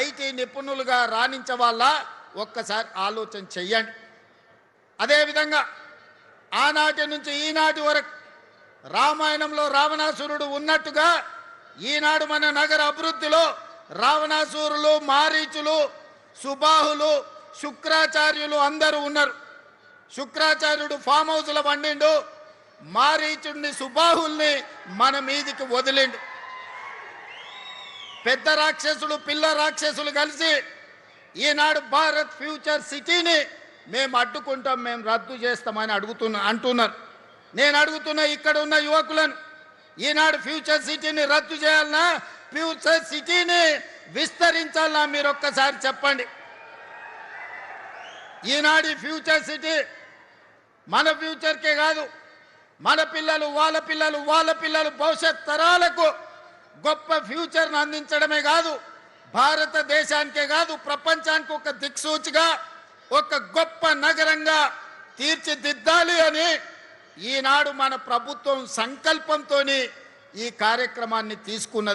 IT నిపుణులుగా రాణించవాలా ఒక్కసారి ఆలోచన చెయ్యండి. అదేవిధంగా ఆనాటి నుంచి ఈనాటి వరకు రామాయణంలో రావణాసురుడు ఉన్నట్టుగా ఈనాడు మన నగర అభివృద్ధిలో రావణాసురులు, మారీచులు, సుబాహులు, శుక్రాచార్యులు అందరూ ఉన్నారు. శుక్రాచార్యుడు ఫామ్ హౌస్లో వండిండు, మారీచుడిని, సుబాహుల్ని మన మీదికి వదిలిండు. పెద్ద రాక్షసులు, పిల్ల రాక్షసులు కలిసి ఈనాడు భారత్ ఫ్యూచర్ సిటీని మేము అడ్డుకుంటాం, మేము రద్దు చేస్తామని అంటున్నారు. నేను అడుగుతున్న ఇక్కడ ఉన్న యువకులను, ఈనాడు ఫ్యూచర్ సిటీని రద్దు చేయాలన్నా ఫ్యూచర్ సిటీని విస్తరించాలన్నా మీరు ఒక్కసారి చెప్పండి. ఈనాడు ఫ్యూచర్ సిటీ మన ఫ్యూచర్కే కాదు, మన పిల్లలు, వాళ్ళ పిల్లలు, వాళ్ళ పిల్లలు భవిష్యత్ తరాలకు గొప్ప ఫ్యూచర్ను అందించడమే కాదు, భారతదేశానికే కాదు ప్రపంచానికి ఒక దిక్సూచిగా, ఒక గొప్ప నగరంగా తీర్చిదిద్దాలి అని ఈనాడు మన ప్రభుత్వం సంకల్పంతో ఈ కార్యక్రమాన్ని తీసుకున్నది.